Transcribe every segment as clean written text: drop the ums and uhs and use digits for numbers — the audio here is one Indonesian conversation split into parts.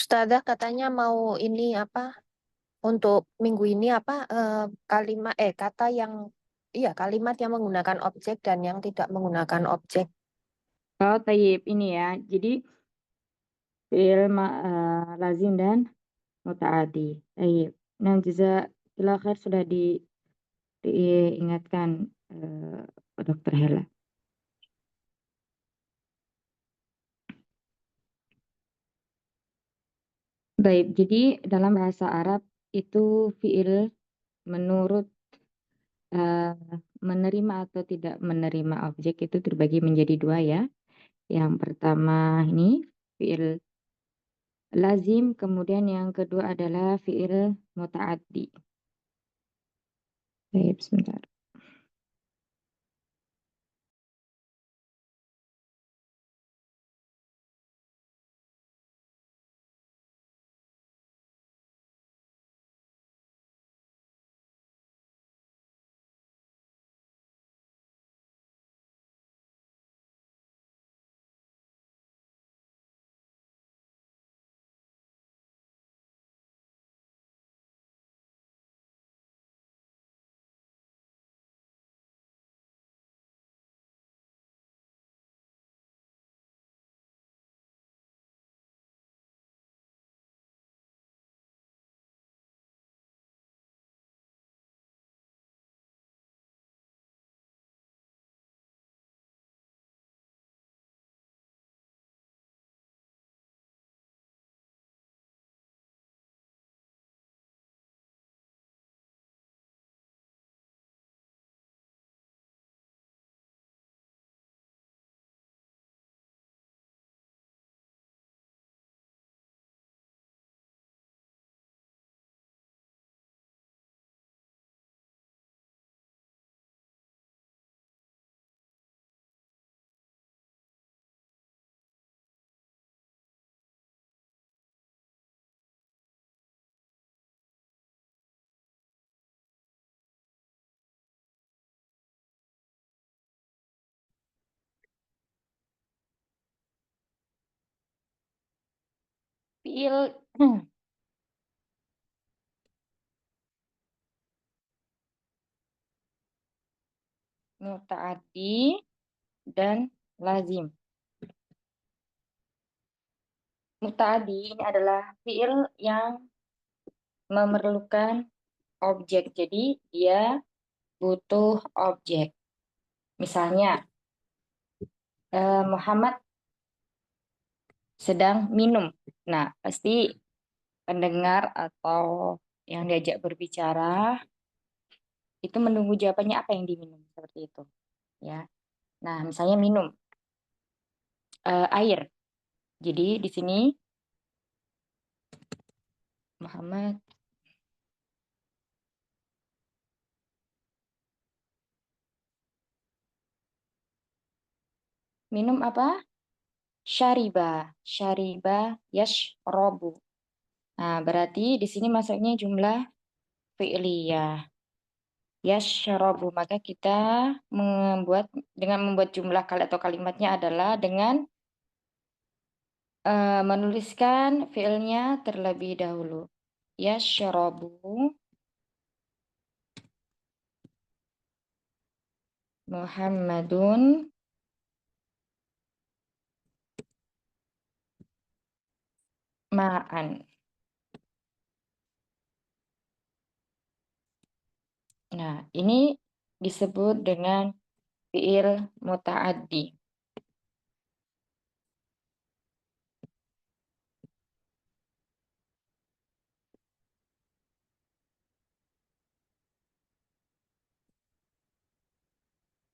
Ustazah katanya mau ini apa untuk minggu ini apa kalimat kata yang iya kalimat yang menggunakan objek dan yang tidak menggunakan objek. Oh, tayyib ini ya. Jadi fi'il lazim dan muta'adi. Tayyib. Nah, jazakallahu khair sudah diingatkan Dokter Hela. Baik, jadi dalam bahasa Arab itu fi'il menurut eh, menerima atau tidak menerima objek itu terbagi menjadi dua ya. Yang pertama ini fi'il lazim, kemudian yang kedua adalah fi'il muta'addi. Baik, sebentar. Fi'il muta'addi dan lazim. Muta'addi ini adalah fi'il yang memerlukan objek. Jadi dia butuh objek. Misalnya Muhammad sedang minum. Nah, pasti pendengar atau yang diajak berbicara itu menunggu jawabannya apa yang diminum seperti itu, ya. Nah, misalnya minum air. Jadi di sini Muhammad minum apa? Syariba, syariba yashrobu. Nah, berarti di sini masuknya jumlah fi'liyah. Yashrobu, maka kita membuat jumlah kali atau kalimatnya adalah dengan menuliskan fiilnya terlebih dahulu. Yashrobu Muhammadun ma'an. Nah, ini disebut dengan fiil muta'addi.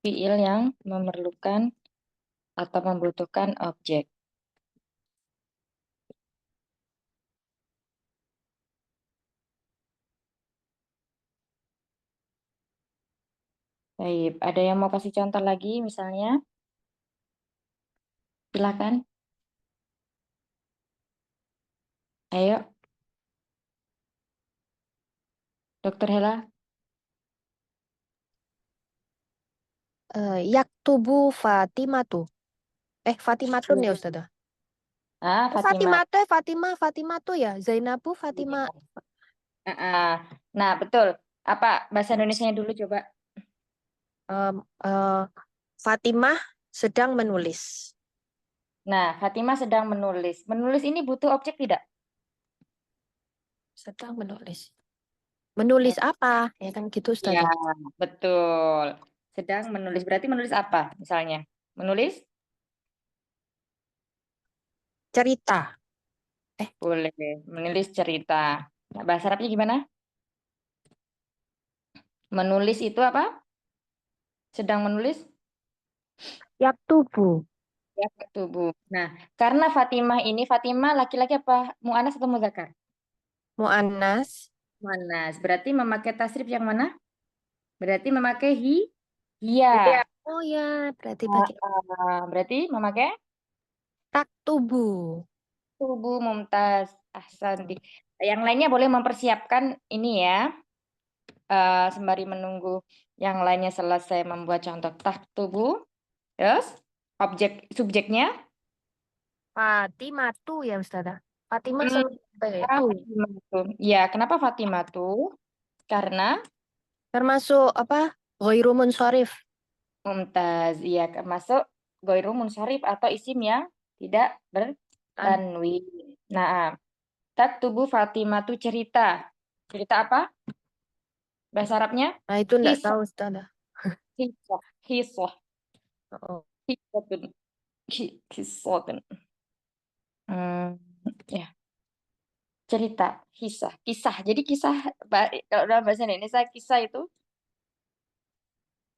Fiil yang memerlukan atau membutuhkan objek. Baik, ada yang mau kasih contoh lagi misalnya? Silakan. Ayo, Dokter Hela. Yaktubu Fatimatu. Fatimatun ya Ustazah. Ah, Fatimah. Fatimah tuh ya. Zainabu, Fatimah. Ah, ah. Nah, betul. Apa bahasa Indonesianya dulu coba? Em, eh, Fatimah sedang menulis. Nah, Fatimah sedang menulis. Menulis ini butuh objek tidak? Sedang menulis. Menulis apa? Ya kan gitu, Ya, Ustazah. betul. Sedang menulis. Berarti menulis apa misalnya? Menulis? Cerita. Eh, Boleh. Menulis cerita. Nah, bahasa Arabnya gimana? Menulis itu apa? Sedang menulis? yak tubuh. Ya, tubuh. Nah, karena Fatimah ini, Fatimah laki-laki apa? Mu'anas atau mudzakkar? Mu'annas. Mu'anas. Berarti memakai tasrif yang mana? Berarti memakai hiya. Iya. Oh ya, berarti pakai Berarti memakai tak tubuh. tubuh mumtaz. Ahsanti. Yang lainnya boleh mempersiapkan ini ya, sembari menunggu yang lainnya selesai membuat contoh tubuh. Terus objek subjeknya. Fatimah tuh ya, Ustazah. Fatimah Hmm, selesai kenapa tuh. Fatimah tuh? Ya, kenapa Fatimah tuh? Karena Termasuk apa? Ghairu munsharif. mumtaz. Ya, masuk goiru munsharif atau isim yang tidak Tan. bertanwin. Nah, tubuh Fatimah tuh cerita. Cerita apa? Bahasa Arabnya? Nah, itu enggak Kisah. tahu, Ustazah. Kisah. Kisah. Oh. Kisah. Kisah. Hmm, ya, cerita, kisah, kisah. Jadi kisah, kalau dalam bahasa Indonesia kisah itu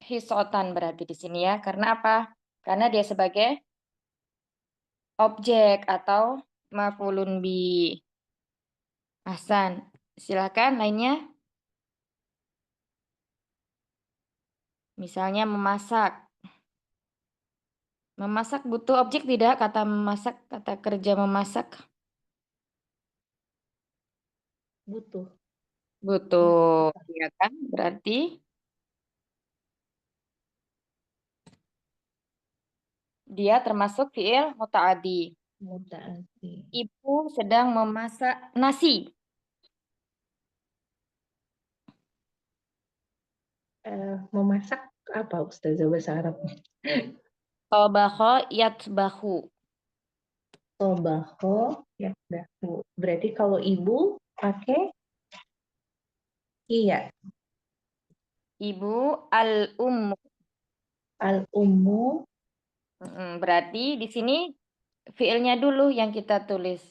hisotan berarti di sini ya. Karena apa? Karena dia sebagai objek atau maf'ulun bi. Hasan, silakan lainnya. Misalnya memasak. Memasak butuh objek tidak? Kata memasak, kata kerja memasak. Butuh. Butuh, ya kan? Berarti dia termasuk fiil muta'adi. Mutaati. Ibu sedang memasak nasi. Memasak apa, Ustazah, bahasa Arab? Tobakho yatbahu. Tobako, ya, baku. Berarti kalau ibu pakai iya. Ibu al-ummu. Al-ummu, Berarti di sini fiilnya dulu yang kita tulis.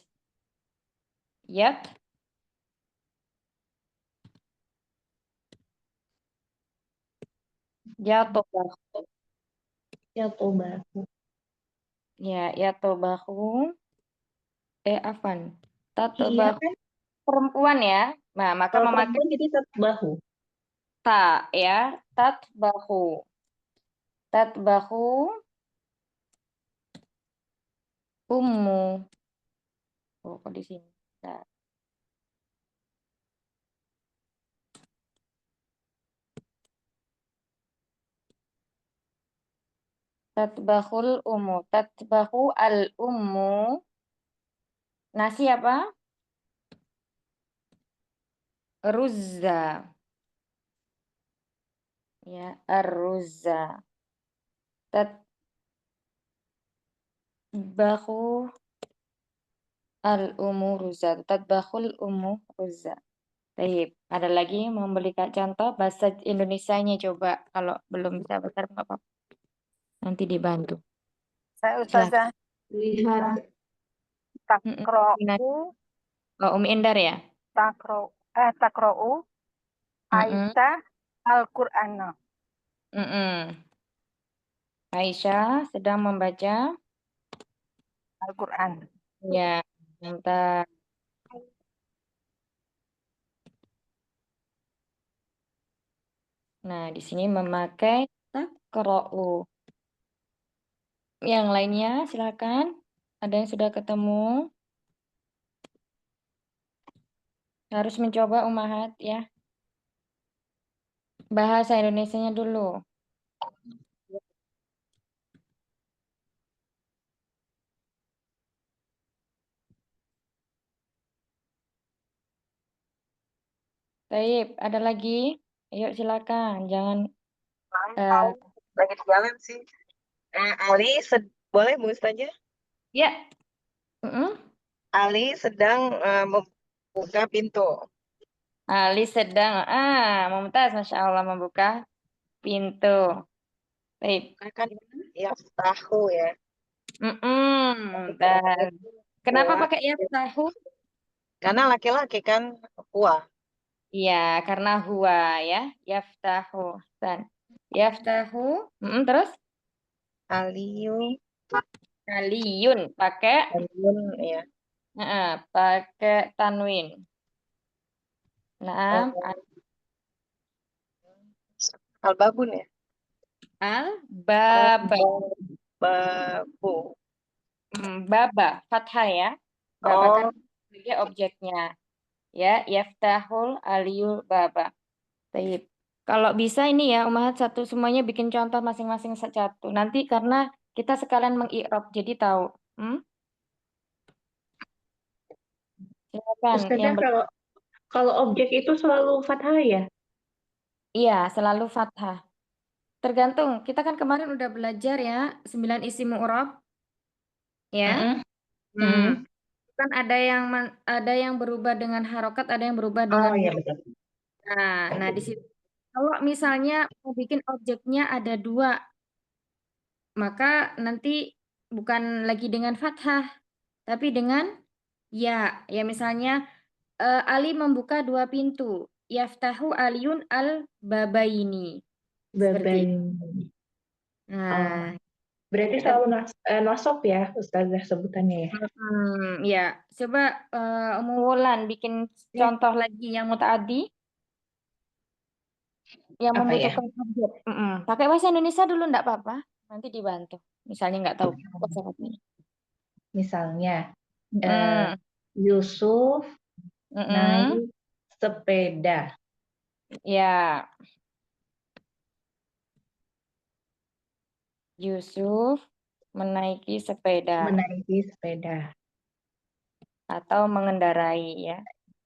Yat, ya tobahu. ya tobaku. Ya tobahu. Afan. Iya Tatobahu. kan? Perempuan ya. Nah, maka Kalau memakai perempuan jadi bahu. ta ya. Tatbahu. Tatbahu ummu. Oh, kok di sini? Nah, tatbahul ummu. Tatbahu al-ummu. Nasi apa? Ruzza. Ya, ar-ruzza. Tatbahu al-ummu ruzza. Tatbahul ummu ruzza. Baik, ada lagi memberikan contoh bahasa Indonesianya coba. Kalau belum bisa bahasa Arab nggak apa-apa. Nanti dibantu. Saya Silakan. Ustazah lihat Mm-mm. takra'u, Oh, Umi Endar ya? takra'u Mm-mm. Aisyah Al-Qur'an. Mm-mm. Aisyah sedang membaca. Al-Qur'an. Ya, bentar. Nah, di sini memakai takra'u. Yang lainnya silakan. Ada yang sudah ketemu? Harus mencoba Umahat ya. Bahasa Indonesianya dulu. Baik, ada lagi? Ayo silakan, jangan Tahu eh, lagi di jalan sih. Ali boleh Bu saja. ya. Mm-mm. Ali sedang membuka pintu. Ali sedang Mumtaz, Masya Allah membuka pintu. Baik. Kan ya tahu ya. Mumtaz. Kenapa Kuah. pakai ya tahu? Karena laki-laki kan kuah. Iya, karena huwa ya. Yaftahu. Dan yaftahu. Terus Aliyu, kaliyun pakai Aliyun ya. pakai tanwin. Naam, Eh, Albabun ya. al baba. Babu. Baba, fathah ya. Baba kan Oh, sebagai objeknya. Ya, yaftahul aliyul baba. Baik. Kalau bisa ini ya, Umahat satu semuanya bikin contoh masing-masing satu. Nanti karena kita sekalian mengi'rab, jadi tahu. Hmm? Silakan yang Ustazah, kalau objek itu selalu fathah ya? iya, selalu fathah. Tergantung. Kita kan kemarin udah belajar ya, 9 isim mu'rab, ya. Mm-mm. Hmm. Mm. Kan ada yang berubah dengan harokat, ada yang berubah Oh dengan iya huruf. betul. Nah, di situ kalau misalnya mau bikin objeknya ada dua, maka nanti bukan lagi dengan fathah, tapi dengan ya. Ya misalnya Ali membuka dua pintu. Yaftahu Aliun al babaini. Seperti itu. Babain. Oh, Nah, berarti kita selalu nasab ya Ustazah sebutannya ya? ya coba Wulan bikin Ya. contoh lagi yang mutaadi yang Apa ya? membutuhkan objek. Pakai bahasa Indonesia dulu enggak apa-apa. Nanti dibantu. Misalnya nggak tahu kosakatanya. Misalnya, eh, Mm-mm. Yusuf Mm-mm. naik sepeda. Ya, Yusuf menaiki sepeda Menaiki sepeda. atau mengendarai ya.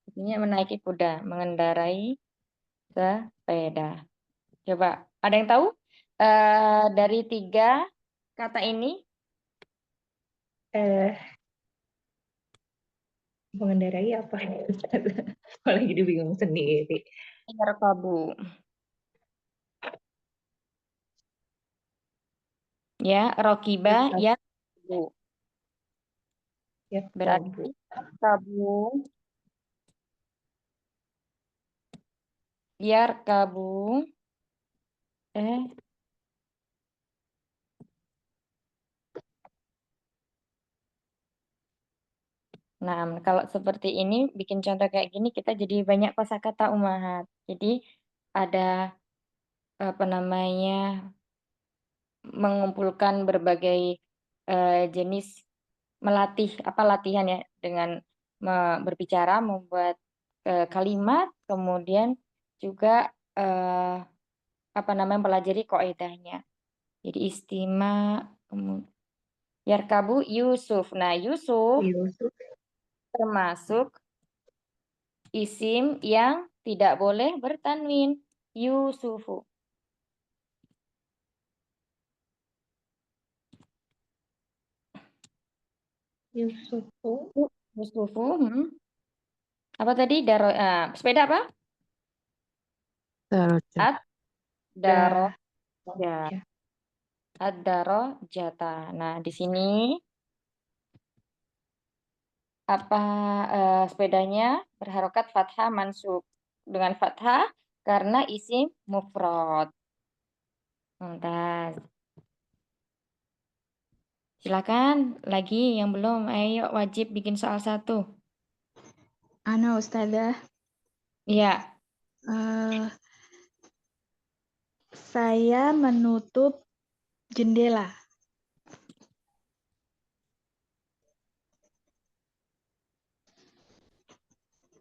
Artinya menaiki kuda, mengendarai sepeda. Coba, ada yang tahu dari tiga kata ini? Eh, mengendarai apa ya Ustazah? Malah jadi bingung sendiri. Yarkabu. Ya, rokiba, ya, bu. Ya, Berarti Bu. kabu, yarkabu, eh, nah, kalau seperti ini, bikin contoh kayak gini, kita jadi banyak kosakata umahat. Jadi ada apa namanya mengumpulkan berbagai jenis melatih apa latihan ya dengan berbicara, membuat kalimat, kemudian juga eh, apa namanya mempelajari kaidahnya. Jadi kemudian Yarkabu Yusuf. Nah, Yusuf Yusuf. termasuk isim yang tidak boleh bertanwin. Yusufu. Yusufu. Yusufu. Apa tadi? Sepeda apa? Daroja. Ad daro Dah. ya. Ya. Ad daro jata. Nah, di sini apa sepedanya berharokat fathah mansub dengan fathah karena isim mufrad. Mumtaz. Silakan lagi yang belum. Ayo wajib bikin soal satu. Ana Ustazah, Iya. eh, saya menutup jendela.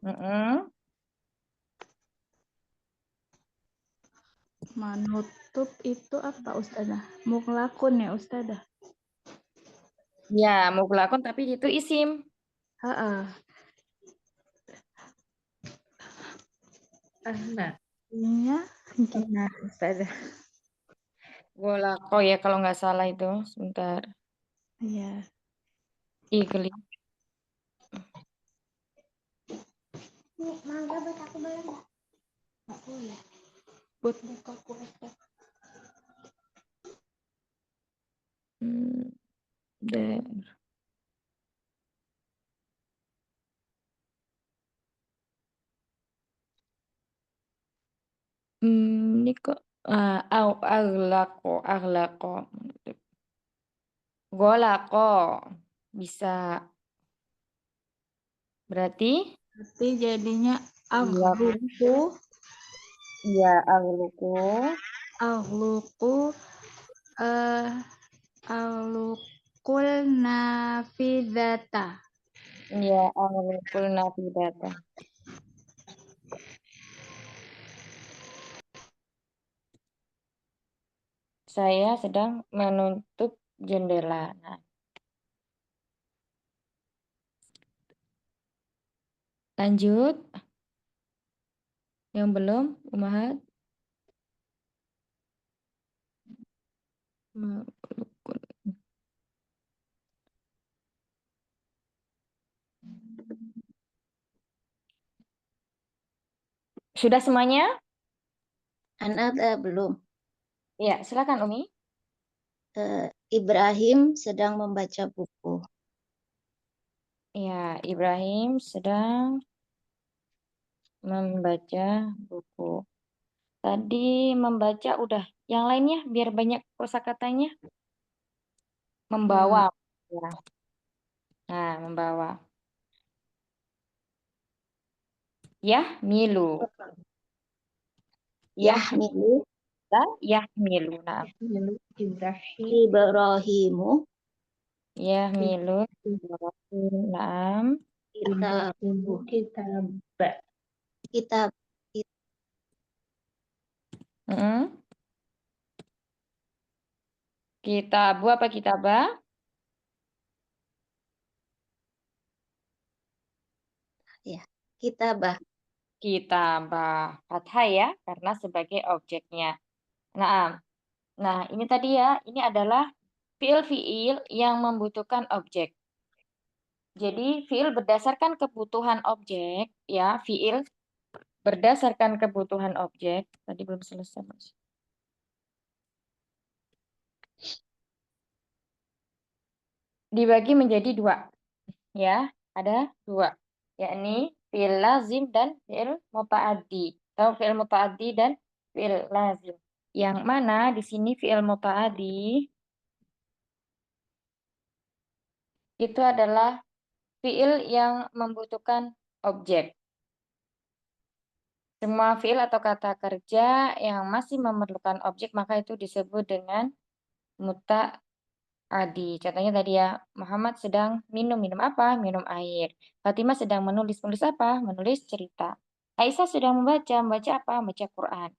Mm-mm. Menutup itu apa Ustazah? Muklakun ya Ustazah? Ya, mau kelakon tapi itu isim. Heeh. Anak. Ininya Nah, Ustazah. Golako ya kalau nggak salah itu. Sebentar. ya. Igli. Mangga buat aku boleh nggak? Nggak boleh. Buat buka puasa. There. Ini kok aghlaqo. Golako bisa. Berarti Tapi jadinya Aghlaqo. aghluqu Iya, agluku. aghluqu aghluqul nafidata. Iya, aghlukul nafidata. Saya sedang menutup jendela. Nah, lanjut. Yang belum, Umahat. Sudah semuanya? Anak belum. Ya, silakan Umi. Ibrahim sedang membaca buku. Ya, Ibrahim sedang membaca buku. Tadi membaca udah. Yang lainnya biar banyak kosakatanya. Membawa. Ya. Nah, membawa. Yahmilu. Yahmilu Yahmilu. Nah, Ibrahim. Ibrahimu Yahmilu. Naam. Ibrahimu kitab. kitab Mm-mm. Kitabu apa kitabah? kitabah. Kitabah. Fathah ya, karena sebagai objeknya. Nah, ini tadi ya, ini adalah fiil-fiil yang membutuhkan objek. Jadi, fiil berdasarkan kebutuhan objek, ya, fiil berdasarkan kebutuhan objek. Tadi belum selesai, Mas. Dibagi menjadi dua, ya, ada dua, yakni fiil lazim dan fiil muta'addi. Atau fiil muta'addi dan fiil lazim. Yang mana di sini fiil muta'addi itu adalah fiil yang membutuhkan objek. Semua fiil atau kata kerja yang masih memerlukan objek maka itu disebut dengan muta'addi. Contohnya tadi ya, Muhammad sedang minum apa? Minum air. Fatimah sedang menulis apa? Menulis cerita. Aisyah sedang membaca apa? Membaca Quran.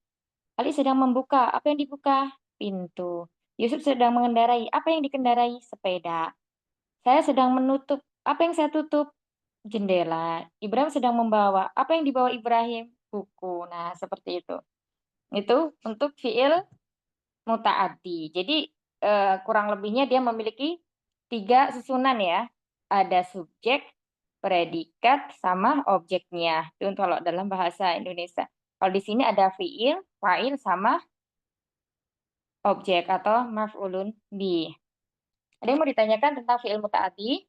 Ali sedang membuka, apa yang dibuka? Pintu. Yusuf sedang mengendarai, apa yang dikendarai? Sepeda. Saya sedang menutup, apa yang saya tutup? Jendela. Ibrahim sedang membawa, apa yang dibawa Ibrahim? Buku. Nah, seperti itu. Itu untuk fiil muta'addi. Jadi kurang lebihnya dia memiliki 3 susunan ya. Ada subjek, predikat, sama objeknya. Itu kalau dalam bahasa Indonesia. Kalau di sini ada fiil, fa'il, sama objek atau maf'ulun bih. Ada yang mau ditanyakan tentang fiil muta'addi?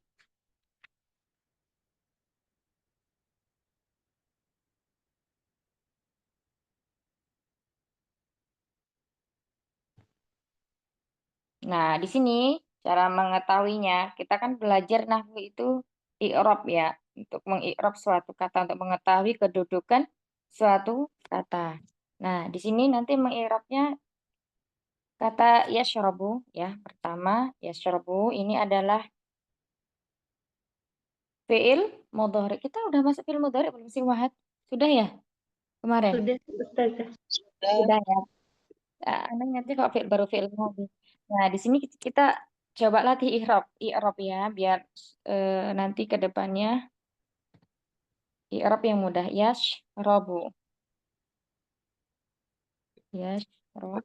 Nah, di sini cara mengetahuinya, kita kan belajar nahwu itu i'rab ya, untuk mengi'rab suatu kata, untuk mengetahui kedudukan suatu kata. Nah, di sini nanti mengi'rabnya kata yashrabu ya. Pertama, yashrabu ini adalah fi'il mudhari. Kita udah masuk fi'il mudhari belum sih, Wahad? Sudah ya? Kemarin? Sudah, Ustazah. Sudah ya. Anda ngerti kok baru fi'il madhi. Nah, di sini kita coba latih i'rab ya, biar nanti ke depannya i'rab yang mudah. Yashrabu. Yashrob.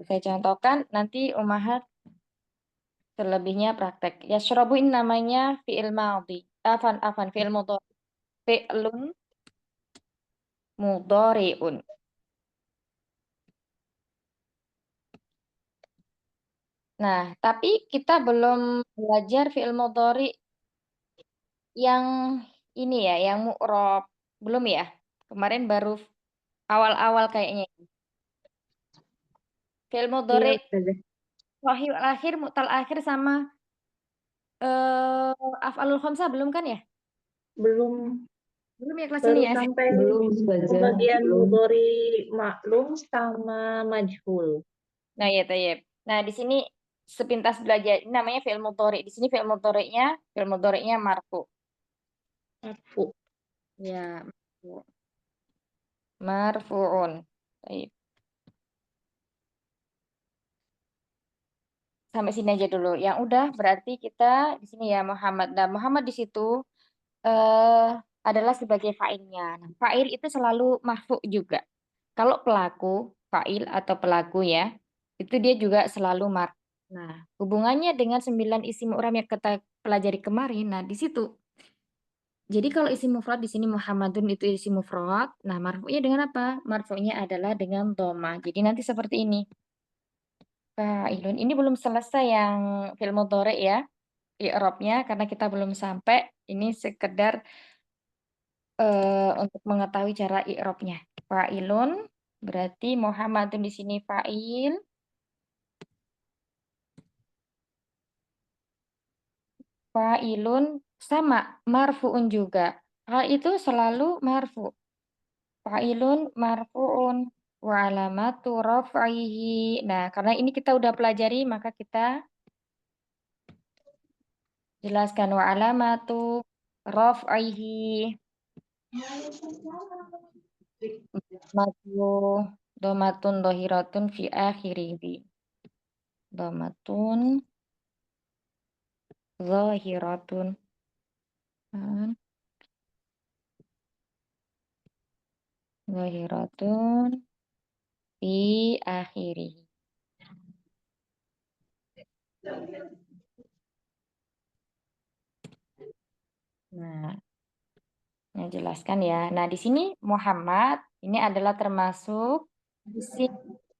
Saya contohkan nanti Umahat selebihnya praktek. Yashrobu ini namanya fi'il madhi. Afan, fi'il mudhari. Fi'lun mudhari'un. Nah, tapi kita belum belajar fi'il mudhari yang ini ya, yang mu'rob. Belum ya? Kemarin baru awal-awal kayaknya. Fi'il Iya, mudhari Ustazah. wahyu akhir, mu'tal akhir sama af'alul khamsah belum kan ya? Belum, Belum ya kelas baru ini ya? sampai Belum, Ustazah. pembagian Belum. mudhari maklum sama majhul. Nah, ya, tayyib. Nah, di sini sepintas belajar. Ini namanya fi'il mudhari. Di sini fi'il mudhari'nya marfu. Marfu. Ya, marfu. Marfu'un. Tayyib. Sampai sini aja dulu. Yang udah berarti kita di sini ya Muhammad. Nah, Muhammad di situ eh adalah sebagai fa'ilnya. Nah, fa'il itu selalu marfu juga. Kalau pelaku, fa'il atau pelaku ya, itu dia juga selalu marfu. Nah, hubungannya dengan 9 isim mu'ram yang kita pelajari kemarin, nah di situ. Jadi kalau isim mufrad di sini Muhammadun itu isim mufrad, nah marfu'nya dengan apa? Marfu'nya adalah dengan dhamma. Jadi nanti seperti ini. Fa'ilun. Ini belum selesai yang fi'il mudhari ya, i'rabnya karena kita belum sampai. Ini sekedar untuk mengetahui cara i'rabnya. Fa'ilun berarti Muhammadun di sini fa'il. Fa'ilun sama marfu'un juga. Hal itu selalu marfu. Fa'ilun marfu'un wa alamatu raf'ihi. Nah, karena ini kita udah pelajari maka kita jelaskan wa alamatu raf'ihi. Matu domatun dohiratun fi akhirihi. Domatun zahiratun. Zahiratun fi akhirihi. Nah, yang jelaskan ya. Nah, di sini Muhammad ini adalah termasuk isim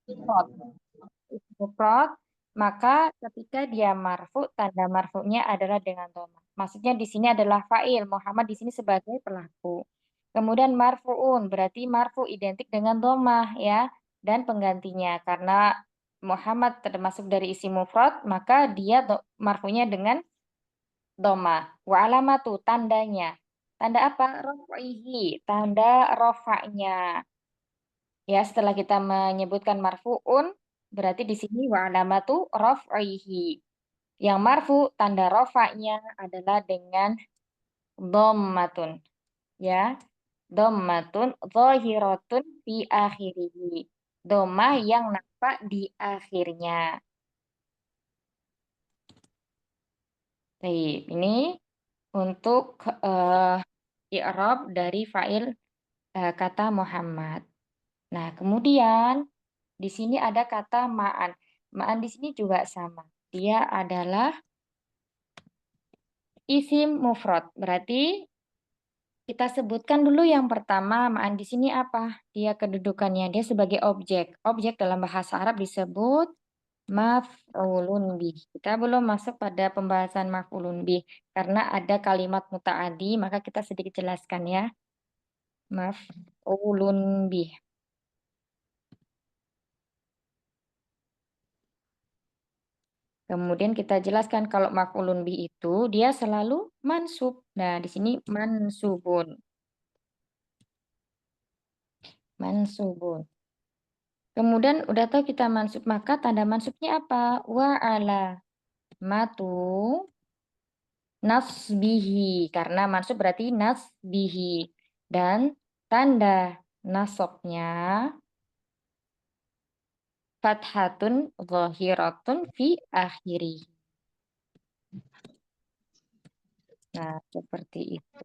mufrad. Isim mufrad, maka ketika dia marfu, tanda marfunya adalah dengan dhamma. Maksudnya di sini adalah fa'il. Muhammad di sini sebagai pelaku. Kemudian marfu'un berarti marfu identik dengan dhamma ya dan penggantinya karena Muhammad termasuk dari isim mufrad, maka dia marfunya dengan dhamma. Wa alamatu tandanya. Tanda apa? Raf'ihi, tanda rafa'nya. Ya, setelah kita menyebutkan marfu'un, berarti di sini wa alamatu raf'ihi. Yang marfu, tanda rafa'nya adalah dengan dhammatun. Ya, dhammatun zahiratun fi akhirihi. Dhammah yang nampak di akhirnya. Baik, ini untuk i'rab dari fa'il kata Muhammad. Nah, kemudian di sini ada kata ma'an. Ma'an di sini juga sama. Dia adalah isim mufrad. Berarti kita sebutkan dulu yang pertama, ma'an di sini apa? Dia kedudukannya, dia sebagai objek. Objek dalam bahasa Arab disebut maf'ulun bih. Kita belum masuk pada pembahasan maf'ulun bih karena ada kalimat muta'adi, maka kita sedikit jelaskan ya. Maf'ulun bih. Kemudian kita jelaskan kalau maf'ulun bih itu dia selalu mansub. Nah, di sini mansubun. Mansubun. Kemudian udah tahu kita mansub, maka tanda mansubnya apa? Wa ala matu nasbihi. Karena mansub berarti nasbihi. Dan tanda nasabnya fathatun zahiratun fi akhiri. Nah, seperti itu.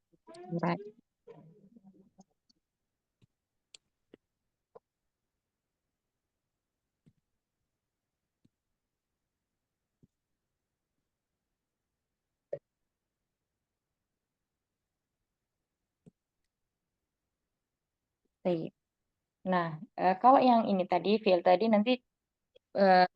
Baik. Nah, kalau yang ini tadi, fi'il tadi nanti eh,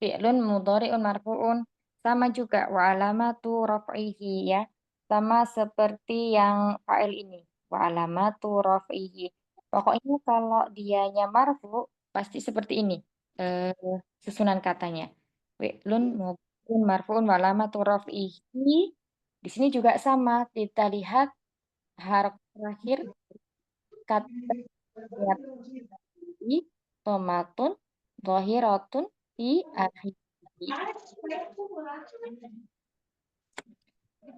fi'lun mudhari'un marfu'un sama juga wa alamatu raf'ihi ya. Sama seperti yang fa'il ini. Wa alamatu raf'ihi. Pokoknya kalau dianya marfu pasti seperti ini. Eh, susunan katanya. Fi'lun mudhari'un marfu'un wa alamatu raf'ihi. Di sini juga sama. Kita lihat harf terakhir kata tomatun dhahiratun fi akhirih.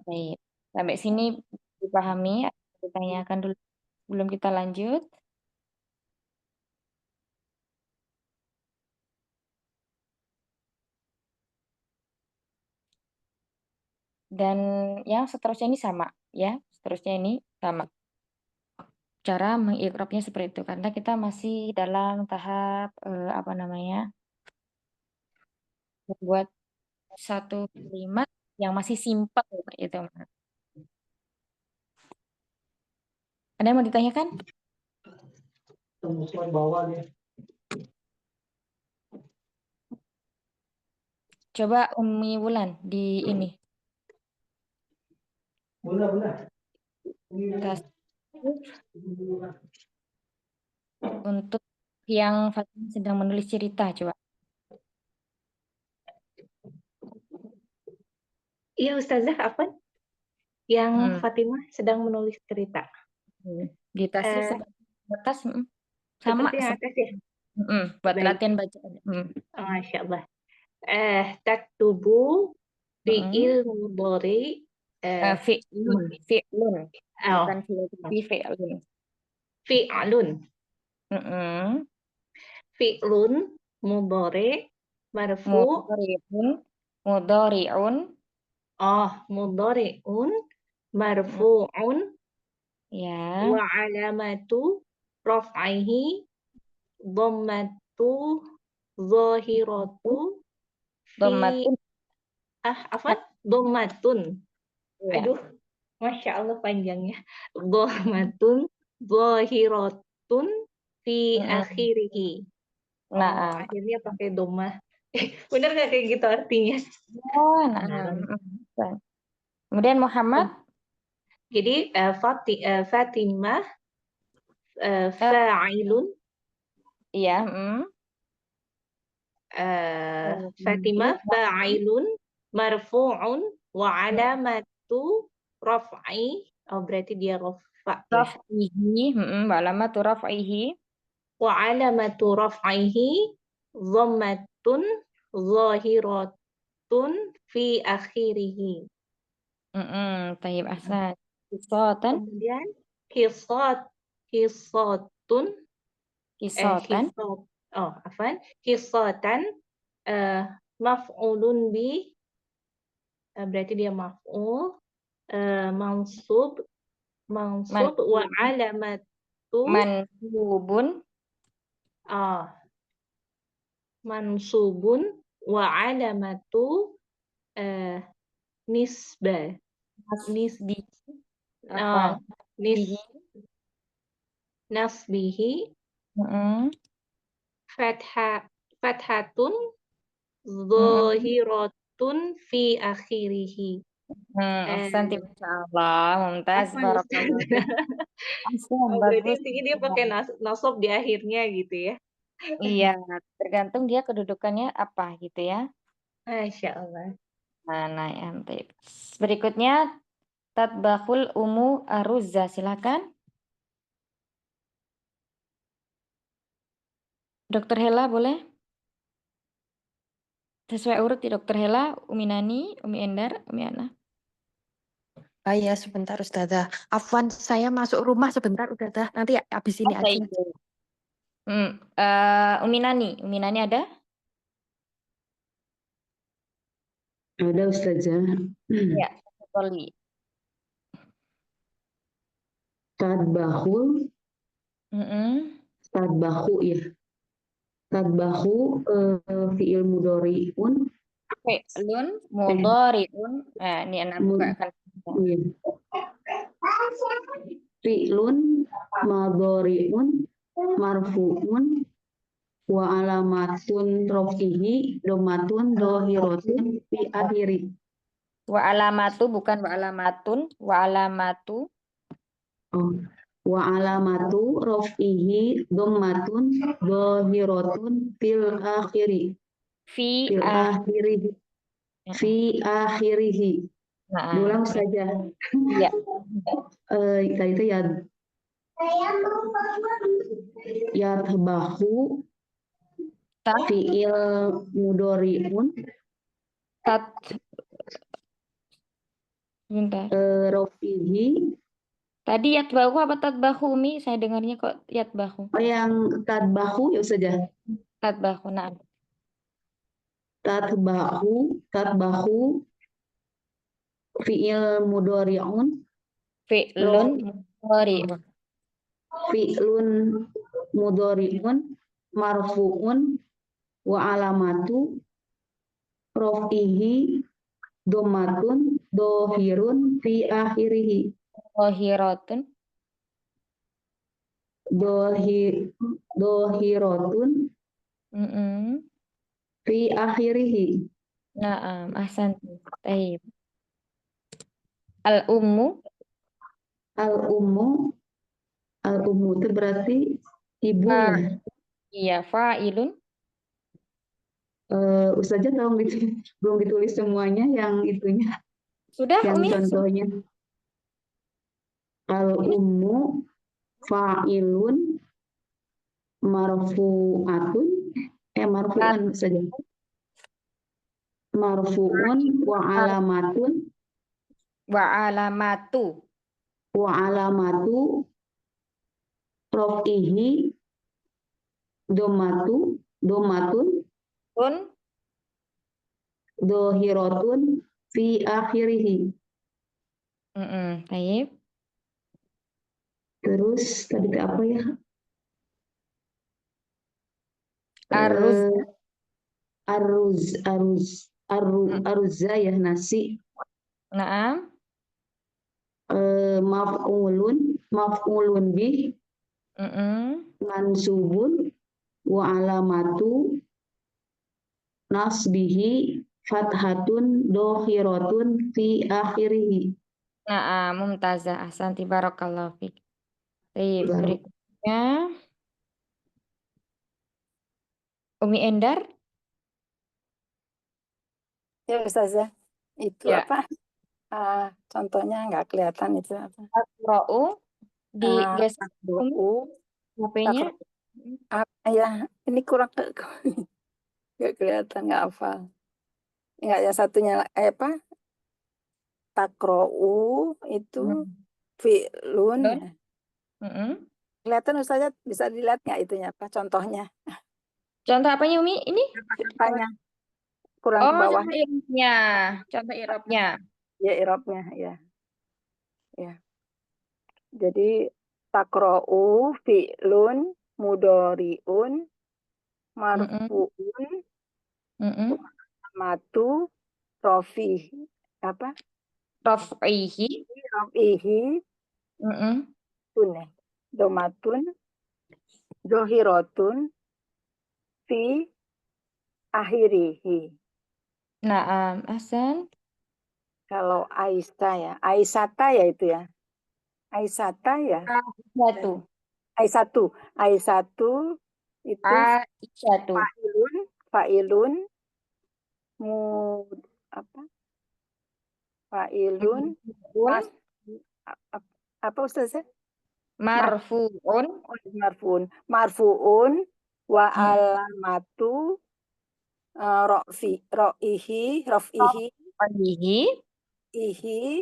Baik. Sampai sini dipahami, ditanyakan dulu sebelum kita lanjut. Dan yang seterusnya ini sama ya, seterusnya ini sama. Cara mengikrabnya seperti itu karena kita masih dalam tahap apa namanya? Membuat satu kalimat yang masih simpel itu. Ada yang mau ditanyakan? Coba Umi Wulan di ini. Kasih untuk yang Fatimah sedang menulis cerita coba. Iya Ustazah, apa? Yang Hmm. Fatimah sedang menulis cerita. Di tasrif Eh, seperti atas sama Seperti yang atas ya? buat Baik. latihan bacaan. Masya Allah. Taktubu fi'il mudhari Fi'lun, fi'lun, bukan oh, fi'il tapi fi'lun. fi'lun. Mm-mm. Fi'lun mudhari marfu Mudhari'un, mudhari'un, mudhari'un marfu'un ya, wa alamatu raf'ihi dhammatu zahiratu fi dhammatun, afwan dhammatun. ya. Aduh, Masya Allah panjangnya. Dhammatun zahiratun fi Mm-mm. akhirihi. Nah, Akhirnya pakai dhamma. Bener nggak kayak gitu artinya? nah. Kemudian Muhammad, Jadi Fatimah fa'ilun, iya, Fatimah fa'ilun marfu'un wa alamatu raf'i. Oh, berarti dia rafa ya. raf'ihi, wa alamatu raf'ihi, Wa alamatu raf'ihi dhammatun zahiratun fi akhirihi. tayyib ahsan. Kisatan, Kemudian kisatun kisatan, kisatan maf'ulun bi, berarti dia maf'ul, mansub wa alamatu mansubun, mansubun wa alamatu nisbah nasbi, ah, nis bihi, nasbihi fathatun zahiratun fi akhirihi. ahsanti, Masya Allah, mumtaz, Apa barakallahu Ustaz? ahsan, Berarti bagus. intinya dia pakai nasab di akhirnya gitu ya. Iya, tergantung dia kedudukannya apa gitu ya. Masya Allah. Nah, ya, baik. Berikutnya tatbakul umu aruzza, silakan. Dokter Hela boleh? Sesuai urut ya Dokter Hela, Umi Nani, Umi Endar, Umi Ana. Ya sebentar Ustazah. Afwan, saya masuk rumah sebentar Ustazah. Nanti habis ini Apa aja. itu? Umi Nani ada? Ada Ustazah. Ya, Toli. Tadbahul, tadbahu ya. Tadbahu fi'il mudhari'un. Fi'lun mudhari'un. Ini anak buka kan. Iya. fi'lun madhari'un marfu'un wa alamatun raf'ihi dhammatun dhahiratun fi akhiri. Wa alamatu bukan wa alamatun, wa alamatu. Oh. Wa alamatu raf'ihi dhammatun dhahiratun fil akhiri. Fi Fil akhirihi. Fi akhirihi. Nah, Diulang saja. ya. Tadi itu yadbahu fi'il mudhari'un Tat. Bentar. raf'ihi. Tadi yatbahu apa tatbahu, Umi? Saya dengarnya kok yatbahu. Oh, yang tadbahu ya saja. Tatbahu, nah. Tatbahu fi'il mudhari'un Fi'lun mudhari'un. fi'lun mudhari'un marfu'un wa alamatu raf'ihi dhammatun dhahirun fi akhirih. Dhahiratun. Dhahiratun fi akhirih. Nah, ahsantu. Taib. Al-ummu. Al-ummu itu berarti ibu ya. Iya, fa'ilun. Ustazah tolong belum ditulis semuanya yang itunya, Sudah, yang Umi? contohnya. Al-ummu fa'ilun marfu'atun marfu'un saja. Marfu'un wa alamatun Wa alamatu. raf'ihi dhammatun Pun. dhahiratun fi akhirih. Taib. Terus tadi itu apa ya? Aruz. Aruzza ya, nasi. Naam. Maf'ulun bih mansubun wa alamatu nasbihi fathatun dhahiratun fi akhirih. Naam, mumtazah. Ahsanti barakallahu fiik. Taib. Berikutnya Umi Endar. Ya Ustazah, itu Ya. apa? Contohnya nggak kelihatan itu apa? Taqra'u. Digeser Umi Takro'u, HP-nya. ya ini kurang nggak kelihatan, nggak hafal. Nggak, yang satunya apa? Takro'u itu fi'lun. Lun. Kelihatan Ustazah, bisa dilihat nggak itunya apa? Contohnya. Contoh apanya, Umi? Ini? Apanya? Kurang ke Oh, bawah. contoh i'rabnya. Contoh i'rabnya. Ya, i'rabnya, ya. Ya. Jadi takro'u fi'lun mudhari'un marfu'un matu rofi apa Raf'ihi. rofihi tunne domatun dohirotun fi akhirihi. Naam, ahsan. Kalau Aisyah ya, Aisyata ya itu ya. Aisyata ya. Aisyatu. Aisyatu itu Aisyatu. fa'ilun apa? Fa'ilun mas apa Ustazah? Marfu'un. Marfu'un wa alamatu raf'ihi ihi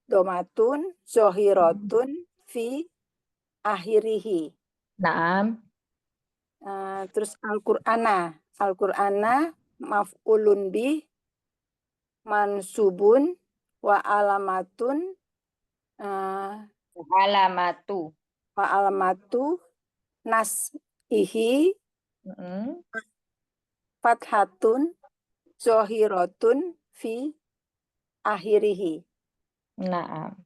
domatun zohiratun fi akhirihi. Naam. Terus Al-Qur'ana maf'ulun bih mansubun wa alamatun Alamatu. nas'ihi fathatun zohiratun fi akhirihi. Naam.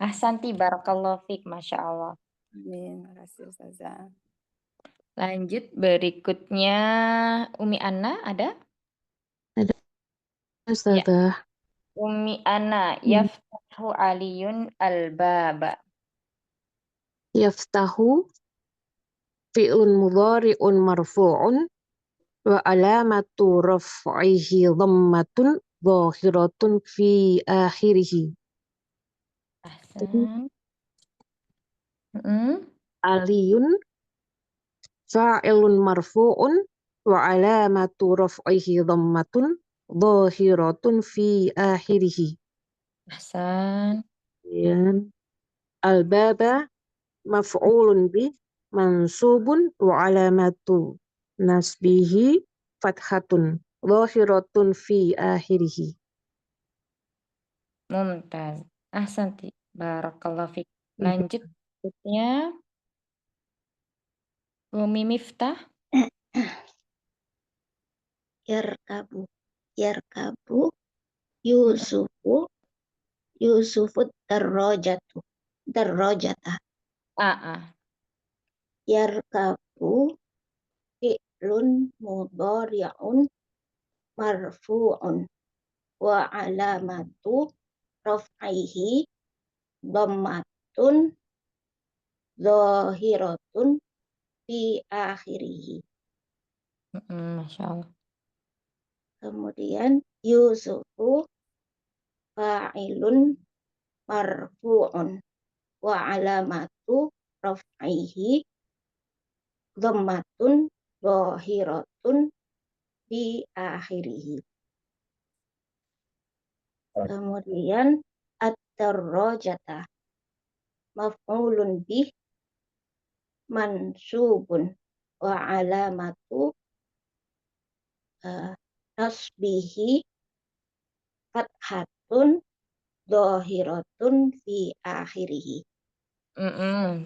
Ahsanti, barakallahu fiik, Masya Allah. Amin. Makasih Ustazah. Lanjut berikutnya Umi Ana ada? Ada Ya, Ustazah. Umi Ana, Hmm. yaftahu aliyun al-baba. Yaftahu fi'lun mudhari'un marfu'un wa alamatu raf'ihi dhammatun dhahiratun fi akhirih. Jadi Ahsan. Mm-mm. aliyun fa'ilun marfu'un wa alamatu raf'ihi dhammatun dhahiratun fi akhirih. Ahsan. Kemudian al-baba maf'ulun bih mansubun wa alamatu nasbihi fathatun dhahiratun fi akhirih. Mumtaz. Ahsanti, barakallahu fiik. Lanjut berikutnya Umi Miftah. Yarkabu. Yarkabu. Mm-mm. Yusufu darrojata. Yarkabu fi'lun mudhari'un marfu'un wa alamatu raf'ihi dhammatun zahiratun fi akhirih. Masya Allah. Kemudian Yusufu fa'ilun marfu'un wa alamatu raf'ihi dhammatun zahiratun fi akhirih. Kemudian at-darrajata maf'ulun bih mansubun wa alamatu nasbihi fathatun dhahiratun fi akhirih.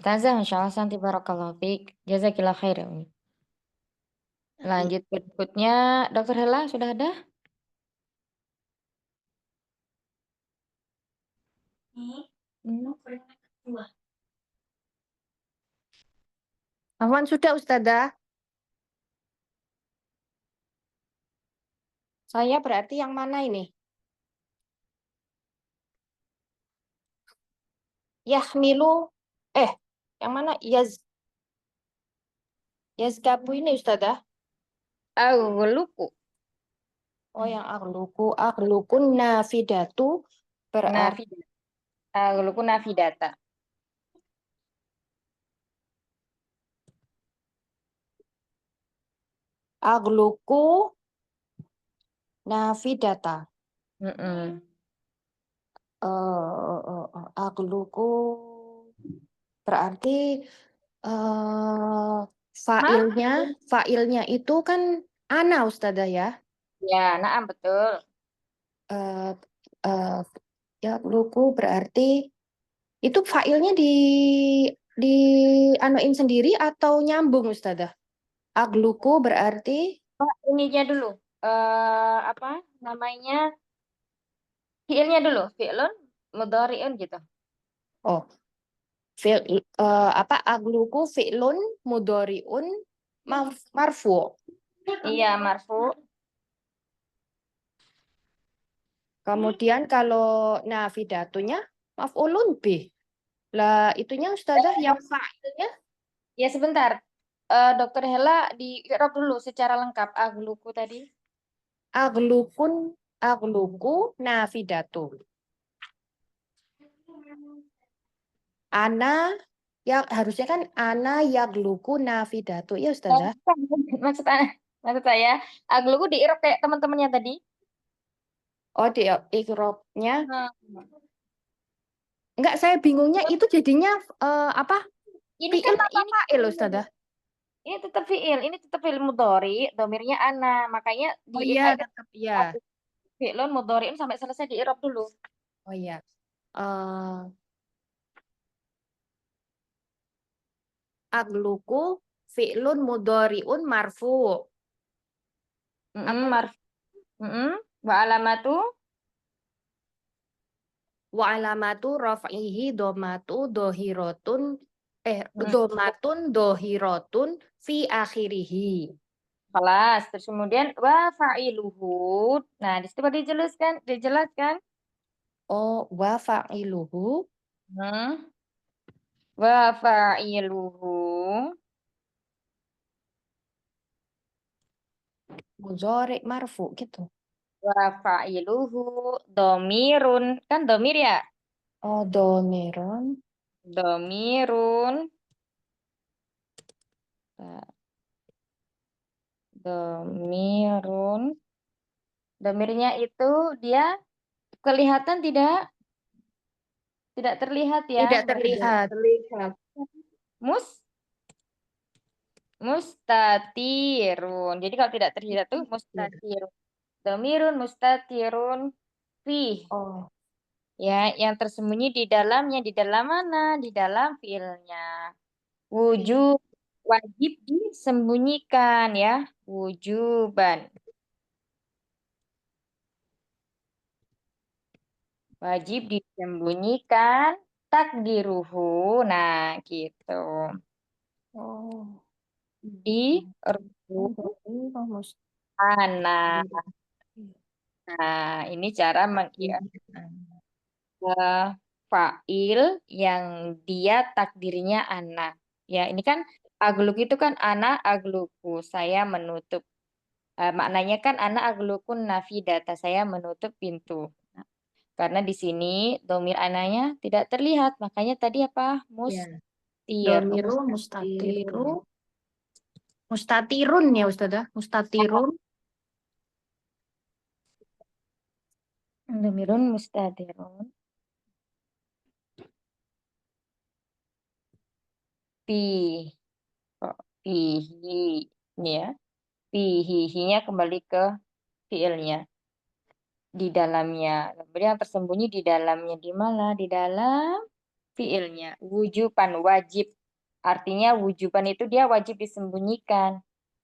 Tazah, Masya Allah, santi barakallahu fiik. Jazakillah khair ya, Umi. Lanjut berikutnya, Dokter Hela sudah ada? Afwan sudah Ustazah. Saya berarti yang mana ini? Yahmilu. Yang mana? Yazkabu ini Ustazah. Aghluku. Oh, yang aghluku. Aghlukun nafidatu berarti Aghluku nafidata. aghluku nafidata. Aghluku berarti failnya itu kan ana Ustazah ya. Ya, naam betul. Eh, eh, Aghluku berarti itu failnya di anuin sendiri atau nyambung Ustazah? Agluku berarti Ininya dulu. Apa namanya? Fiilnya dulu. Fi'lun mudhari'un gitu. agluku fi'lun mudhari'un marfu. Iya, marfu. Kemudian kalau nafidatunya maf'ulun bih. Lah itunya Ustazah yang fa'ilnya Ya, sebentar. Dokter Hela di i'rab dulu secara lengkap aghluku tadi. agluku nafidatu. Ana ya harusnya kan ana yagluku nafidatu ya Ustazah. Maksud saya, aghluku di i'rab kayak teman-temannya tadi. Oh, di ikrobnya. Enggak, saya bingungnya itu jadinya apa? Ini Fi'il kan apa fa'il Ustazah? ini tetap fi'il mudhari, domirnya ana, makanya Oh di iya, tetap iya. fi'lun mudhari'un sampai selesai di i'rab dulu. Oh iya. Agluku fi'lun mudhari'un marfu. Apa? Wa alamatu Wa alamatu raf'ihi dhamatu dhahiratun Hmm. dhammatun dhahiratun fi akhirih. Kelas. Terus kemudian wa fa'iluhu. Nah, di situ dijelaskan. Oh, wa fa'iluhu Hmm. Wa fa'iluhu mudhari' marfu gitu. wa fa'iluhu domirun. Kan domir ya? Oh, domirun. Domirun. Domirun. Domirnya itu dia kelihatan tidak? Tidak terlihat ya. Tidak terlihat. Mustatirun. Jadi kalau tidak terlihat tuh mustatirun. Domirun mustatirun fi. Oh, Ya, yang tersembunyi di dalamnya. Di dalam mana? Di dalam fiilnya. Wujub. Wajib disembunyikan ya. Wujuban. Wajib disembunyikan. Takdiruhu. Nah, gitu. oh. Di Oh, anak. Nah, ini cara fa'il yang dia takdirnya anak. Ya, ini kan agluk itu kan anak agluku, saya menutup. Maknanya kan anak aglukun nafidata, saya menutup pintu. Nah, karena di sini domir anaknya tidak terlihat, makanya tadi apa? Mustir. Domiru mustatiru. Mustatirun ya Ustazah. Mustatirun. Domirun mustadirun. Pi. Pihi. Ini ya. Pihihinya kembali ke fiilnya. Di dalamnya. Kemudian yang tersembunyi di dalamnya. Di mana? Di dalam fiilnya. Wujuban, wajib. Artinya wujuban itu dia wajib disembunyikan.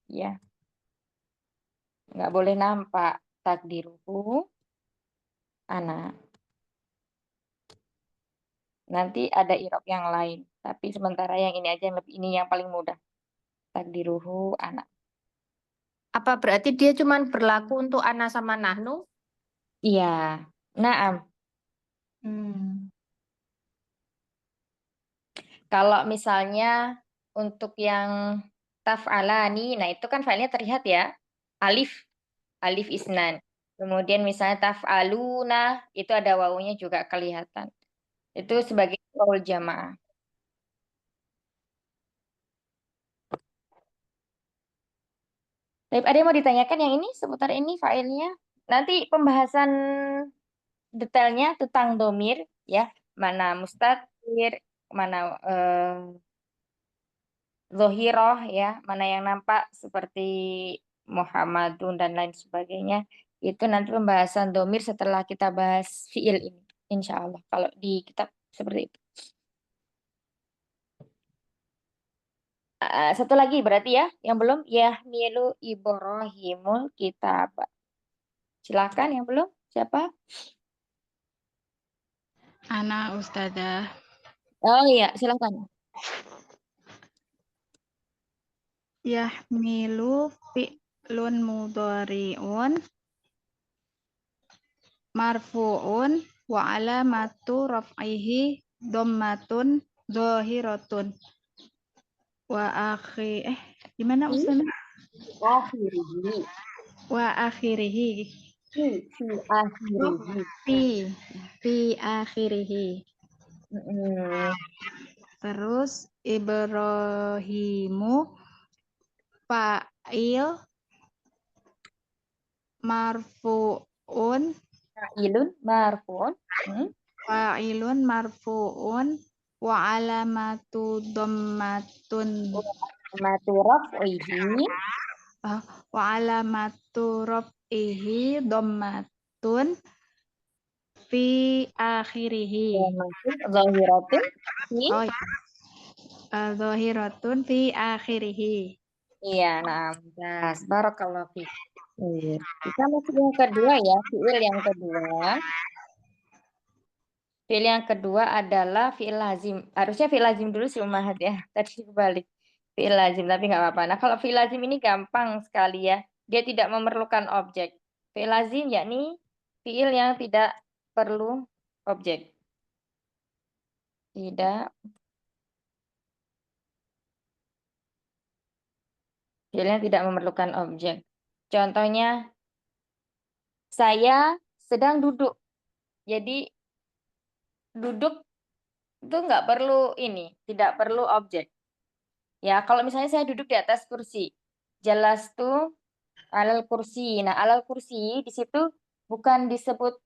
Ya. Nggak boleh nampak. Takdiruhu anak. Nanti ada irob yang lain. Tapi sementara yang ini aja ini yang paling mudah. Takdiruhu anak. Apa berarti dia cuma berlaku untuk ana sama nahnu? Iya. Naam. Kalau misalnya untuk yang taf'alani, nah itu kan filenya terlihat ya. Alif, alif isnan. Kemudian misalnya taf'aluna, itu ada wawunya juga kelihatan. Itu sebagai qaul jamaah. Tapi ada yang mau ditanyakan yang ini seputar ini filenya? Nanti pembahasan detailnya tentang domir ya, mana mustatir, mana zohiroh ya, mana yang nampak seperti Muhammadun dan lain sebagainya. Itu nanti pembahasan domir setelah kita bahas fiil ini. Insya Allah kalau di kitab seperti itu. Satu lagi berarti ya, yang belum Yahmilu Ibrahimul kitab. Silakan yang belum, siapa? Ana Ustazah. Oh iya, silakan. Yahmilu fi'lun mudhari'un marfu'un wa alamatu raf'ihi dhammatun zahiratun wa gimana Ustazah? Akhirihi. Wa akhirihi fi akhirihi. Terus Ibrahimu fa'il marfu'un Fa'ilun marfu'un. fa'ilun marfu'un wa alamatu dhammatun Alamatu raf'ihi. wa alamatu raf'ihi dhammatun fi akhirihi. Zahiratun fi. Oh ya. Zahiratun fi akhirihi. Iya, nah, barakallahu fiik. Kita masuk yang kedua ya, fiil yang kedua. Fiil yang kedua adalah fiil lazim. Harusnya fiil lazim dulu sih Umahat ya. Tadi kebalik. Fiil lazim, tapi nggak apa-apa. Nah, kalau fiil lazim ini gampang sekali ya. Dia tidak memerlukan objek. Fiil lazim yakni fiil yang tidak perlu objek. Tidak. Fiil yang tidak memerlukan objek. Contohnya, saya sedang duduk. Jadi, duduk itu nggak perlu ini, tidak perlu objek. Ya, kalau misalnya saya duduk di atas kursi, jelas tuh alal kursi. Nah, alal kursi di situ bukan disebut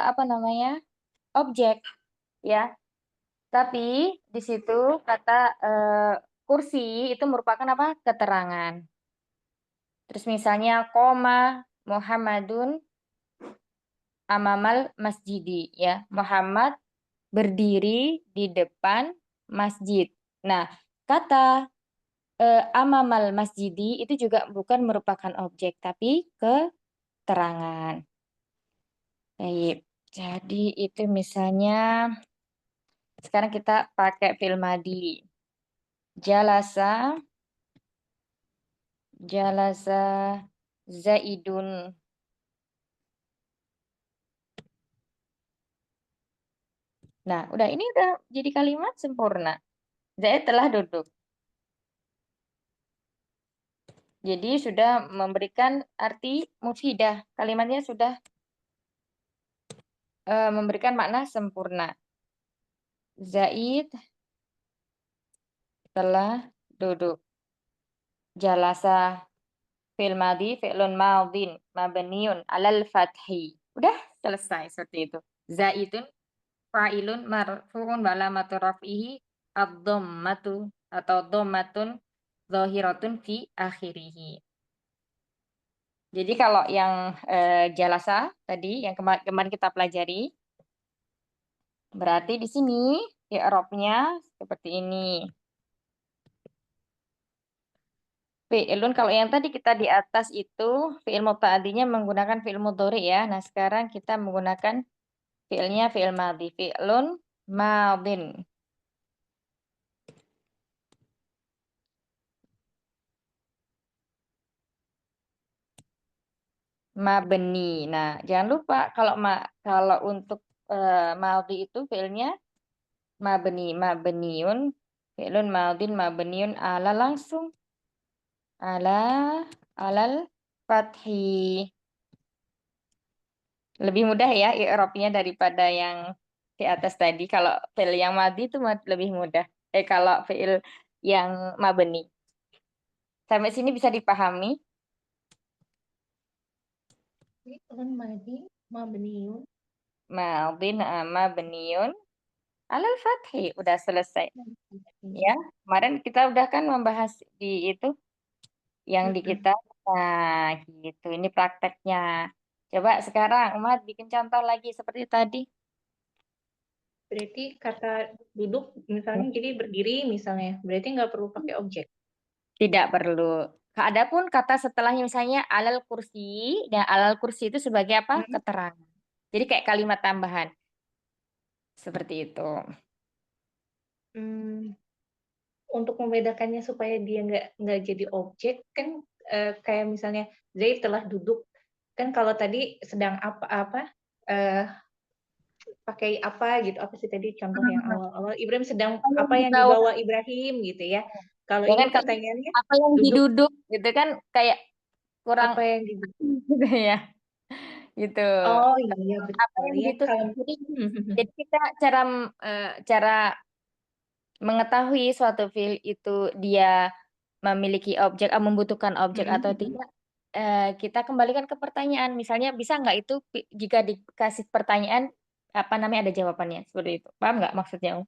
apa namanya objek, ya. Tapi di situ kata kursi itu merupakan apa? Keterangan. Terus misalnya koma Muhammadun amamal masjidi, ya. Muhammad berdiri di depan masjid. Nah, kata amamal masjidi itu juga bukan merupakan objek, tapi keterangan. Baik, jadi itu misalnya sekarang kita pakai fi'il madi. Jalasa, jalasa Zaidun. Nah, udah ini udah jadi kalimat sempurna. Zaid telah duduk. Jadi sudah memberikan arti mufidah. Kalimatnya sudah memberikan makna sempurna. Zaid telah duduk. Jalasa fi'il madhi fi'lun madhin mabniun alal fathi. Udah selesai seperti itu. Zaidun fa'ilun marfu'un wa alamatu raf'ihi ad-dhammatu atau dhammatun zahiratun fi akhirih. Jadi kalau yang jalasa tadi yang kemarin kita pelajari, berarti di sini i'rabnya seperti ini. Fi'ilun kalau yang tadi kita di atas itu fi'il muta'addinya menggunakan fi'il mudhari ya. Nah, sekarang kita menggunakan fi'ilnya fi'il madhi. Fi'lun madhin. Mabni. Nah, jangan lupa kalau untuk madhi itu fi'ilnya mabniun, fi'lun madhin mabniun ala langsung alal fathi. Lebih mudah ya i'rabnya daripada yang di atas tadi. Kalau fi'il yang madhi itu lebih mudah. Kalau fi'il yang mabni. Sampai sini bisa dipahami? Fi'lun madhi mabniun. Madhin mabniun alal fathi. Udah selesai. Ya, kemarin kita udah kan membahas di itu yang di kita. Nah, gitu. Ini prakteknya. Coba sekarang Umat bikin contoh lagi seperti tadi. Berarti kata duduk misalnya jadi berdiri misalnya. Berarti nggak perlu pakai objek. Tidak perlu. Adapun kata setelahnya misalnya alal kursi, dan alal kursi itu sebagai apa? Keterangan. Jadi kayak kalimat tambahan. Seperti itu. Untuk membedakannya supaya dia nggak jadi objek kan kayak misalnya Zaid telah duduk kan kalau tadi sedang apa pakai apa gitu apa sih tadi contoh yang awal-awal Ibrahim sedang apa yang dibawa Ibrahim gitu ya. Kalau ini pertanyaannya apa yang diduduk gitu kan kayak kurang apa yang diduduk gitu ya. Gitu. Oh iya betul Apa yang ya. Jadi kita cara mengetahui suatu fiil itu dia memiliki objek, membutuhkan objek atau tidak, kita kembalikan ke pertanyaan. Misalnya bisa nggak itu jika dikasih pertanyaan apa namanya ada jawabannya seperti itu. Paham nggak maksudnya?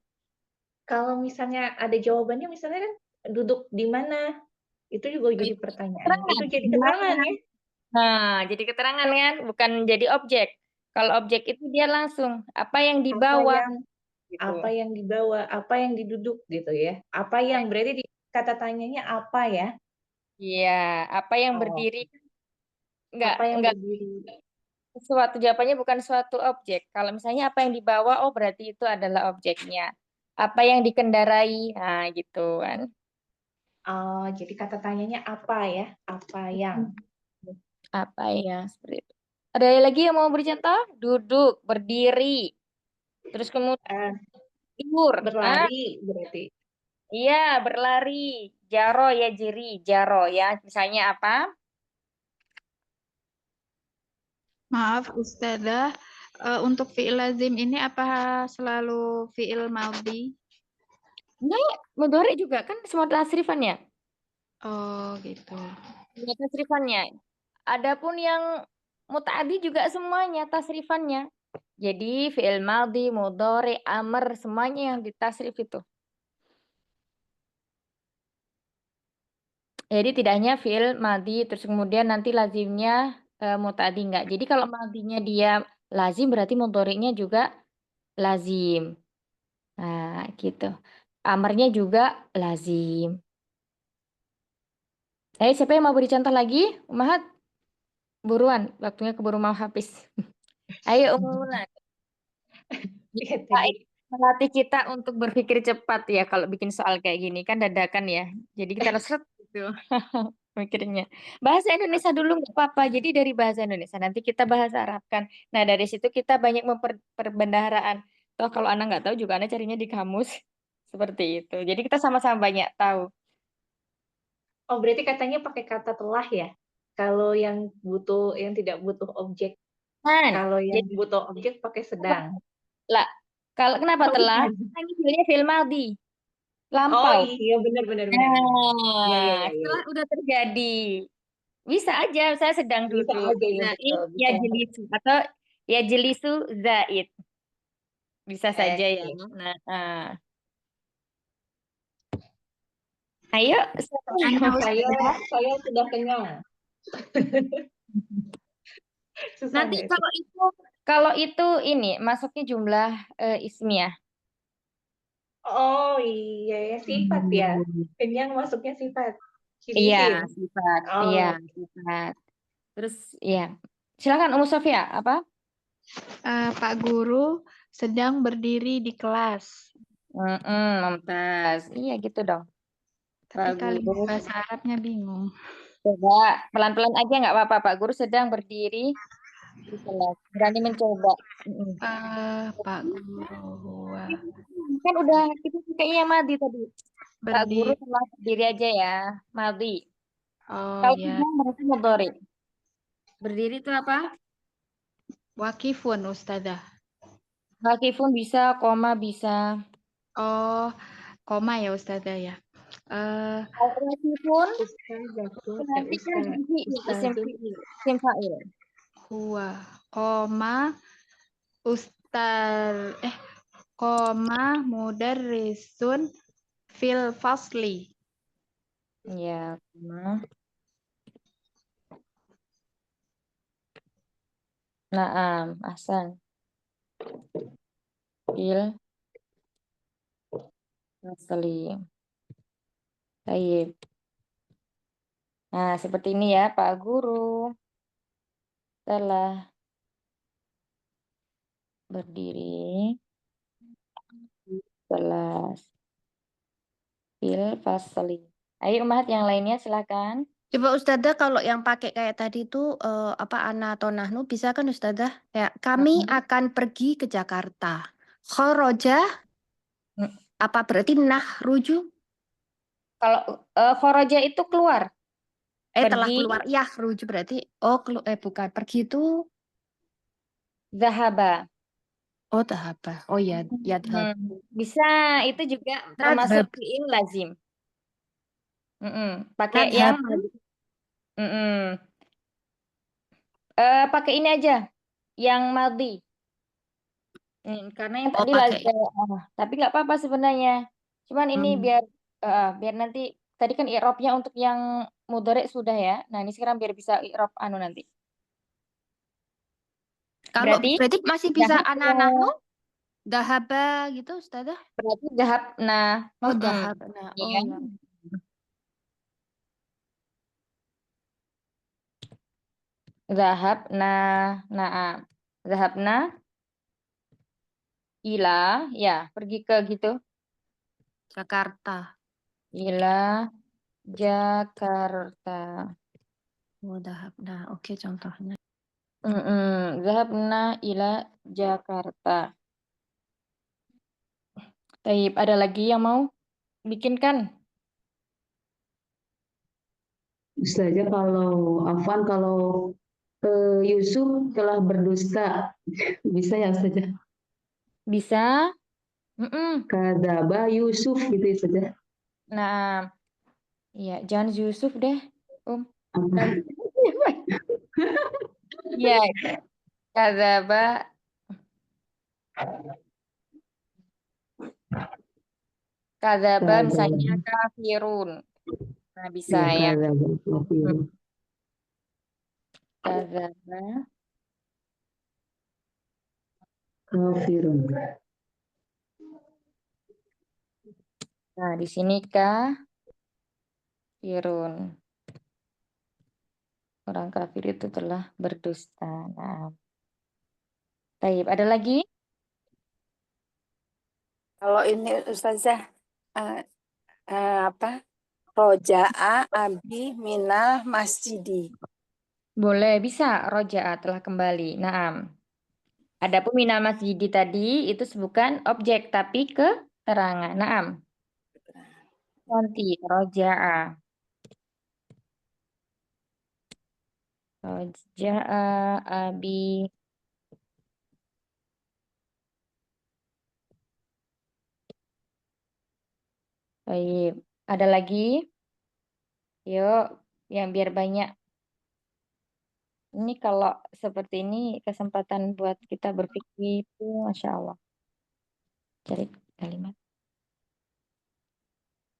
Kalau misalnya ada jawabannya misalnya kan duduk di mana itu juga jadi pertanyaan. Itu jadi keterangan ya. Nah, jadi keterangan kan, bukan jadi objek. Kalau objek itu dia langsung apa yang dibawa. Apa yang dibawa, apa yang diduduk gitu ya. Apa yang berarti kata tanyanya apa ya? Iya, apa yang berdiri? Apa yang berdiri? Suatu jawabannya bukan suatu objek. Kalau misalnya apa yang dibawa, oh berarti itu adalah objeknya. Apa yang dikendarai, nah gitu kan. Oh, jadi kata tanyanya apa ya? Apa yang? Apa ya, seperti itu. Ada lagi yang mau beri contoh? Duduk, berdiri, terus kemudian tidur. Berlari berarti. Iya, berlari. Jaro ya jiri, jaro ya. Misalnya apa? Maaf Ustazah, untuk fi'il lazim ini apa selalu fi'il madhi? Enggak, mudhari juga kan semua tasrifannya. Oh, gitu. Semua tasrifannya. Adapun yang muta'addi juga semuanya tasrifannya. Jadi fi'il madhi, mudhari, amr semuanya yang ditasrif itu. Jadi tidak hanya fi'il madhi terus kemudian nanti lazimnya muta'addi enggak. Jadi kalau madhinya dia lazim berarti mudhari'nya juga lazim. Nah, gitu. Amarnya juga lazim. Siapa yang mau beri contoh lagi? Umahat, buruan. Waktunya keburu mau habis. Ayo, Umulan. Iya, tadi. Melatih kita untuk berpikir cepat ya kalau bikin soal kayak gini. Kan dadakan ya. Jadi kita harus set gitu. Mikirnya. Bahasa Indonesia dulu nggak apa-apa. Jadi dari bahasa Indonesia. Nanti kita bahasa Arab kan. Nah, dari situ kita banyak memperbendaharaan. Toh kalau anak nggak tahu juga anak carinya di kamus. Seperti itu. Jadi kita sama-sama banyak tahu. Oh, berarti katanya pakai kata telah ya? Kalau yang tidak butuh objek. Kan, Kalau yang jadi butuh objek pakai sedang. lah. Kalau kenapa Oh, telah? bukan. Kan ini sebenarnya fi'il madhi. Oh Lampau. iya, benar. Iya, iya, Nah, iya. setelah udah terjadi. Bisa aja saya sedang Bisa duduk. aja ya, Zaid betul, ya bisa. jelisu atau ya jelisu zaid. Bisa saja ya. Oke. Nah, ayo Saya sudah kenyang. Susah nanti nggak sih? kalau itu ini masuknya jumlah ismiyah. Oh iya ya, sifat ya. Kenyang masuknya sifat. Iya, Isim. sifat. Oh, Iya, sifat. Terus ya. Silakan Umu Sofia, apa? Pak Guru sedang berdiri di kelas. Mumtaz. Iya gitu dong. Tapi Pak kalimat Guru. bahasa Arabnya bingung. Coba pelan-pelan aja nggak apa-apa. Pak Guru sedang berdiri di kelas. Berani mencoba. Pak Guru huwa Kan udah kita kayaknya Madi tadi. Pak Guru berdiri. telah berdiri aja ya. Madi. Oh Kalau ya, sedang berarti mudhari. Berdiri itu apa? wakifun Ustazah. Wakifun bisa, koma bisa. Oh, koma ya Ustazah ya. Wakifun nanti kan Ustazah. isim fi'il, isim fa'il. Huwa, koma, koma, mudarrisun fil fasli. Ya, koma. Naam, ahsan. Fil fasli. Baik. Nah, seperti ini ya, Pak Guru. Telah berdiri kelas. Fil fasli. Ayo, Umat, yang lainnya silakan. Coba Ustazah kalau yang pakai kayak tadi itu ana atau nahnu bisa kan Ustazah? Kayak kami akan pergi ke Jakarta. Khoroja apa berarti nahruju? Kalau khoroja itu keluar. Telah Pergi. keluar. Ya, ruju berarti bukan pergi itu Zahaba. oh tahaba. Oh ya, yadhab. Bisa, itu juga termasuk fi'il lazim. Pakai yang pakai ini aja, yang madhi. Karena yang tadi lazim. Tapi nggak apa-apa sebenarnya. Cuman ini biar nanti tadi kan i'rabnya untuk yang mudhari sudah ya. Nah, ini sekarang biar bisa i'rab nanti. Kalau berarti masih bisa nahnu? Dahaba gitu Ustazah? Berarti dahabna. Oh, dahabna. Oh Iya. ya. Zahabna, na'am. Zahabna ila, ya, pergi ke gitu. Jakarta. Ila Jakarta. Oh, dahabna. Oke, contohnya. Zahabna ila Jakarta. Taib, ada lagi yang mau bikinkan? Ustazah kalau Afwan kalau Yusuf telah berdusta bisa ya Ustazah? Bisa? Kadzaba Yusuf gitu ya Ustazah. Nah, ya jangan Yusuf deh, Apa? Ya, kadzaba kadzaba misalnya kafirun. Nah, bisa ya. Kadzaba kafirun. Kadzaba Kafirun. Nah, di sini kafirun. Orang kafir itu telah berdusta. Nah, taib, ada lagi? Kalau ini Ustazah apa? Roja'a abi minal masjidi. Boleh, bisa. Roja'a telah kembali. Naam. Adapun minal masjidi tadi itu bukan objek tapi keterangan. Naam. Nanti roja'a. Roja'a abi. Baik. Ada lagi? Yuk, yang biar banyak. Ini kalau seperti ini kesempatan buat kita berpikir itu Masya Allah. Cari kalimat.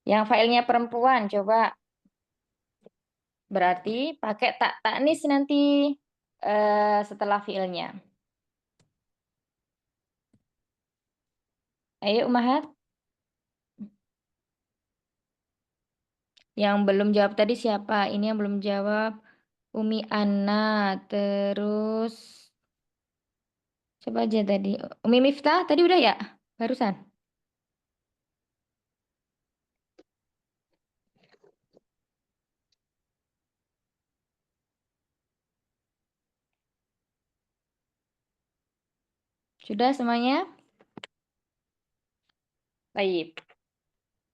Yang failnya perempuan coba. Berarti pakai tak taknis nanti setelah fiilnya. Ayo Umahat. Yang belum jawab tadi siapa? Ini yang belum jawab. Umi Anna. Terus coba aja tadi. Umi Miftah tadi udah ya? Barusan. Sudah semuanya? Baik.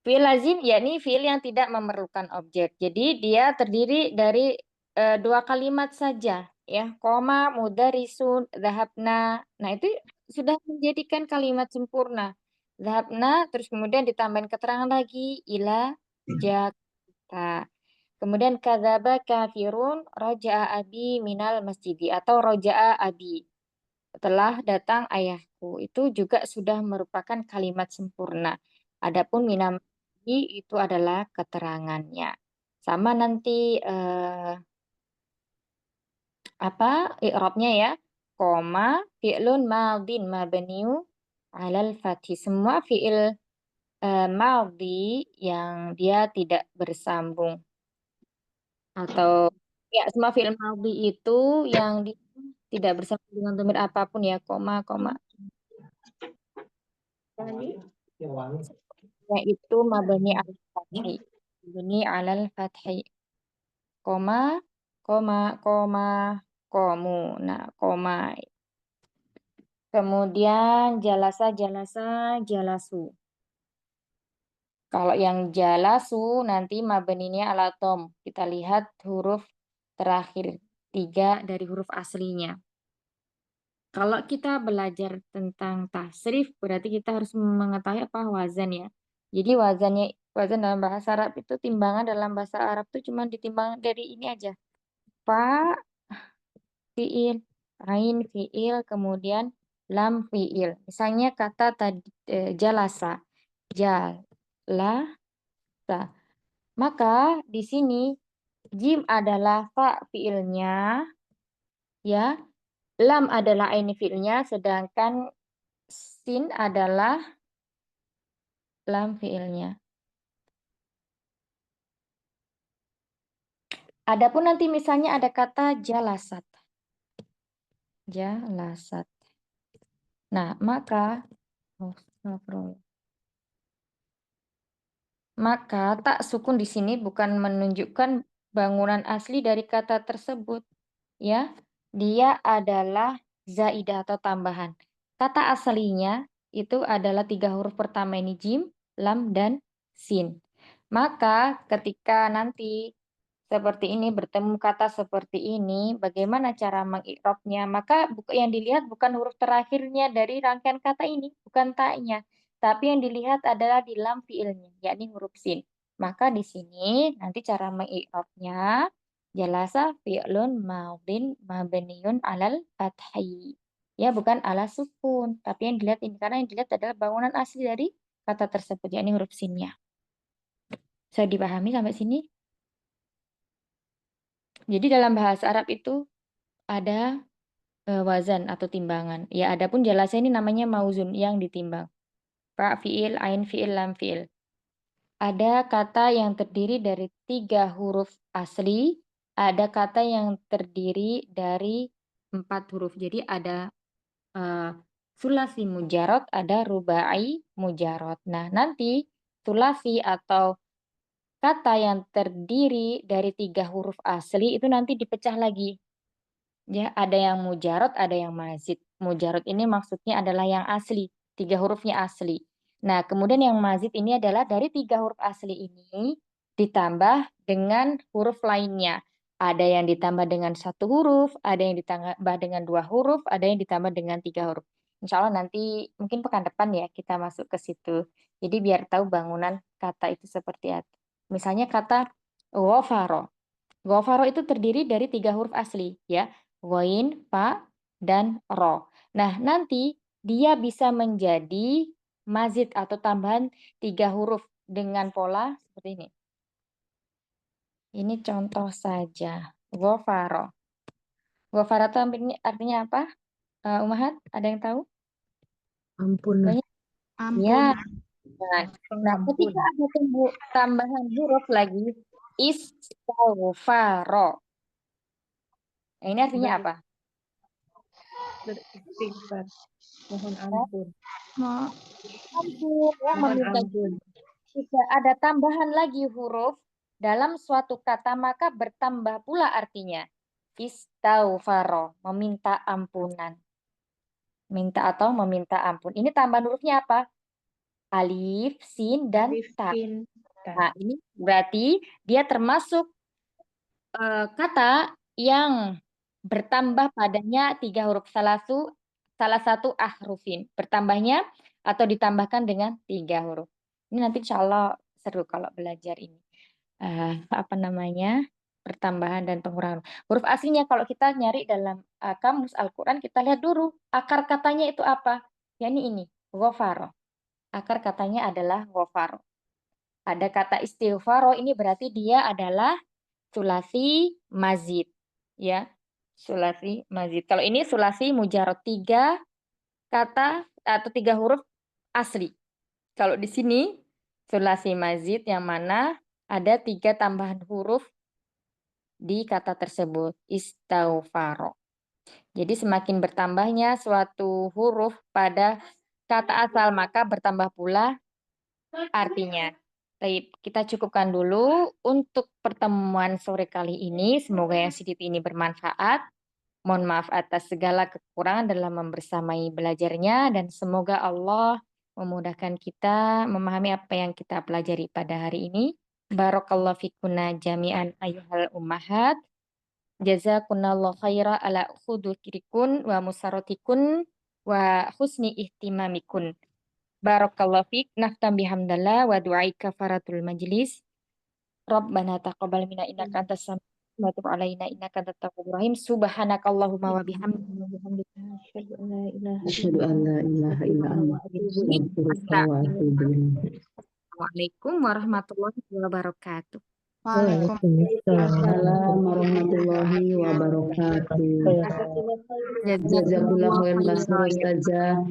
Fi'il lazim yakni fi'il yang tidak memerlukan objek. Jadi dia terdiri dari dua kalimat saja, ya. Koma, mudarisun, dhahabna. Nah, itu sudah menjadikan kalimat sempurna. Dhahabna terus kemudian ditambahin keterangan lagi ila Jakarta. Kemudian kadzaba kafirun raja'a abi minal masjidi atau raja'a abi. Telah datang ayahku. Itu juga sudah merupakan kalimat sempurna. Adapun minam itu adalah keterangannya. Sama nanti i'rabnya ya. Koma fi'lun madin mabniu 'alal fathi. Semua fi'il madhi yang dia tidak bersambung atau ya semua fi'il madhi itu yang tidak bersambung dengan dhamir apapun ya, koma. Yaitu mabni alal fathi. Mabni alal fathi. Koma, komu. Nah, koma. Kemudian jalasa, jalasu. Kalau yang jalasu nanti mabninya ala tom. Kita lihat huruf terakhir 3 dari huruf aslinya. Kalau kita belajar tentang tasrif, berarti kita harus mengetahui apa wazan ya. Jadi wazan dalam bahasa Arab itu timbangan dalam bahasa Arab itu cuma ditimbang dari ini aja. Fa, fi'il, ain, fi'il, kemudian lam, fi'il. Misalnya kata tadi jalasa, jalasa. Maka di sini jim adalah fa fi'ilnya, ya. Lam adalah ain fi'ilnya, sedangkan sin adalah lam fi'ilnya. Adapun nanti misalnya ada kata jalasat. Jalasat. Nah, maka tak sukun di sini bukan menunjukkan bangunan asli dari kata tersebut, ya. Dia adalah zaidah atau tambahan. Kata aslinya itu adalah 3 huruf pertama ini jim, lam, dan sin. Maka ketika nanti seperti ini bertemu kata seperti ini, bagaimana cara mengikrobnya? Maka yang dilihat bukan huruf terakhirnya dari rangkaian kata ini, bukan ta'nya, tapi yang dilihat adalah di lam fiilnya, yakni huruf sin. Maka di sini nanti cara mengikrobnya jalasa fi'lun madin mabniun alal fathi. Ya, bukan ala sukun, tapi yang dilihat ini karena yang dilihat adalah bangunan asli dari kata tersebut, yakni huruf sinnya. Bisa dipahami sampai sini? Jadi dalam bahasa Arab itu ada wazan atau timbangan. Ya, adapun jalasa ini namanya mauzun yang ditimbang. Fa, fiil, ain, fiil, lam, fiil. Ada kata yang terdiri dari 3 huruf asli, ada kata yang terdiri dari 4 huruf. Jadi ada sulasi mujarot, ada rubai mujarot. Nah, nanti sulasi atau kata yang terdiri dari 3 huruf asli itu nanti dipecah lagi. Ya, ada yang mujarot, ada yang mazid. Mujarot ini maksudnya adalah yang asli, 3 hurufnya asli. Nah, kemudian yang mazid ini adalah dari 3 huruf asli ini ditambah dengan huruf lainnya. Ada yang ditambah dengan 1 huruf, ada yang ditambah dengan 2 huruf, ada yang ditambah dengan 3 huruf. Insya Allah nanti mungkin pekan depan ya kita masuk ke situ. Jadi biar tahu bangunan kata itu seperti apa. Misalnya kata ghafaro. Ghafaro itu terdiri dari 3 huruf asli, ya. Ghain, fa, dan ro. Nah, nanti dia bisa menjadi mazid atau tambahan 3 huruf dengan pola seperti ini. Ini contoh saja. Ghafaro. Ghafaro itu artinya apa? Umahat, ada yang tahu? Ampunan. Ya. Nah, ketika ada tambahan huruf lagi, istaghfaro. Nah, ini artinya apa? Beristighfar, mohon ampun. Ampun, ya, meminta ampun. Jika ada tambahan lagi huruf dalam suatu kata, maka bertambah pula artinya. Istaghfaro, meminta ampunan. Minta atau meminta ampun. Ini tambahan hurufnya apa? Alif, sin, dan ta. Nah, ini berarti dia termasuk kata yang bertambah padanya 3 huruf, salah satu ahrufin. Bertambahnya atau ditambahkan dengan 3 huruf. Ini nanti insya Allah seru kalau belajar ini. Pertambahan dan pengurangan. Huruf aslinya kalau kita nyari dalam kamus Al-Quran, kita lihat dulu akar katanya itu apa. Yani ini, ghafaro. Akar katanya adalah ghafaro. Ada kata istighfaro, ini berarti dia adalah sulasi mazid. Ya, sulasi mazid. Kalau ini sulasi mujarot, 3 kata atau 3 huruf asli. Kalau di sini sulasi mazid yang mana ada 3 tambahan huruf di kata tersebut, istaghfaro. Jadi semakin bertambahnya suatu huruf pada kata asal, maka bertambah pula artinya. Baik, kita cukupkan dulu untuk pertemuan sore kali ini. Semoga yang sedikit ini bermanfaat. Mohon maaf atas segala kekurangan dalam membersamai belajarnya, dan semoga Allah memudahkan kita memahami apa yang kita pelajari pada hari ini. Barakallahu fikunna jami'an ayyuhal ummahat. Jazakunallahu khaira ala khudukirikun wa musaratikun wa husni ihtimamikun. Barakallahu fik, naftam bihamdallah wa du'ai kafaratul majlis. Rabbana taqabbal minna innaka antas samiul wa tub alaina innaka antat tawwabur rahim. Subhanakallahumma wa bihamdika asyhadu an la ilaha illa anta astaghfiruka wa atubu ilaik. Assalamualaikum warahmatullahi wabarakatuh. Waalaikumsalam warahmatullahi wabarakatuh. Jazakallahu khairan Ustazah.